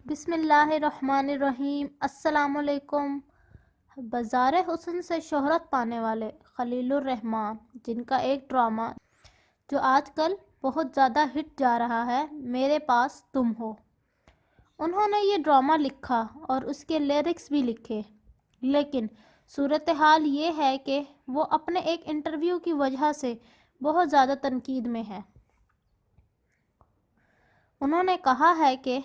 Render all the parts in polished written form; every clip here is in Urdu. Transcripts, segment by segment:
بسم اللہ الرحمن الرحیم۔ السلام علیکم۔ بازار حسن سے شہرت پانے والے خلیل الرحمان، جن کا ایک ڈرامہ جو آج کل بہت زیادہ ہٹ جا رہا ہے، میرے پاس تم ہو، انہوں نے یہ ڈرامہ لکھا اور اس کے لیرکس بھی لکھے، لیکن صورتحال یہ ہے کہ وہ اپنے ایک انٹرویو کی وجہ سے بہت زیادہ تنقید میں ہے۔ انہوں نے کہا ہے کہ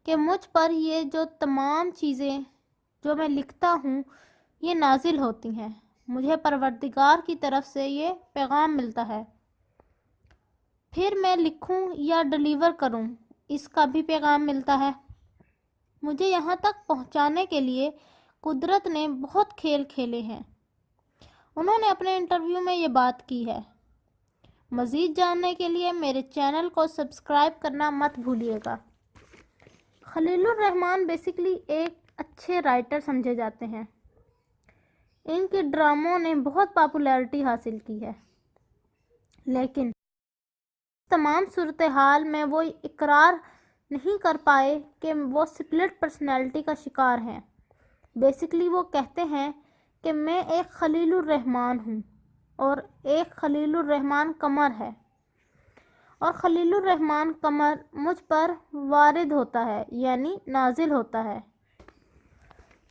مجھ پر یہ جو تمام چیزیں جو میں لکھتا ہوں یہ نازل ہوتی ہیں، مجھے پروردگار کی طرف سے یہ پیغام ملتا ہے، پھر میں لکھوں یا ڈیلیور کروں اس کا بھی پیغام ملتا ہے۔ مجھے یہاں تک پہنچانے کے لیے قدرت نے بہت کھیل کھیلے ہیں۔ انہوں نے اپنے انٹرویو میں یہ بات کی ہے۔ مزید جاننے کے لیے میرے چینل کو سبسکرائب کرنا مت بھولیے گا۔ خلیل الرحمان بیسیکلی ایک اچھے رائٹر سمجھے جاتے ہیں۔ ان کے ڈراموں نے بہت پاپولیرٹی حاصل کی ہے، لیکن تمام صورتحال میں وہ اقرار نہیں کر پائے کہ وہ سپلٹ پرسنالٹی کا شکار ہیں۔ بیسیکلی وہ کہتے ہیں کہ میں ایک خلیل الرحمان ہوں اور ایک خلیل الرحمان قمر ہے، اور خلیل الرحمان قمر مجھ پر وارد ہوتا ہے، یعنی نازل ہوتا ہے۔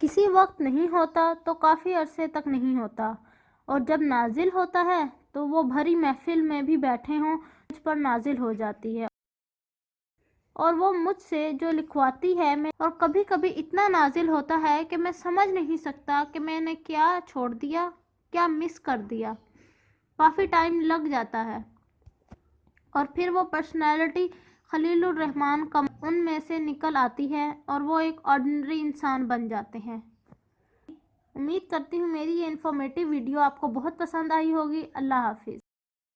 کسی وقت نہیں ہوتا تو کافی عرصے تک نہیں ہوتا، اور جب نازل ہوتا ہے تو وہ بھری محفل میں بھی بیٹھے ہوں مجھ پر نازل ہو جاتی ہے، اور وہ مجھ سے جو لکھواتی ہے اور کبھی کبھی اتنا نازل ہوتا ہے کہ میں سمجھ نہیں سکتا کہ میں نے کیا چھوڑ دیا، کیا مس کر دیا، کافی ٹائم لگ جاتا ہے، اور پھر وہ پرسنالٹی خلیل الرحمان قمر ان میں سے نکل آتی ہے اور وہ ایک آرڈنری انسان بن جاتے ہیں۔ امید کرتی ہوں میری یہ انفارمیٹیو ویڈیو آپ کو بہت پسند آئی ہوگی۔ اللہ حافظ۔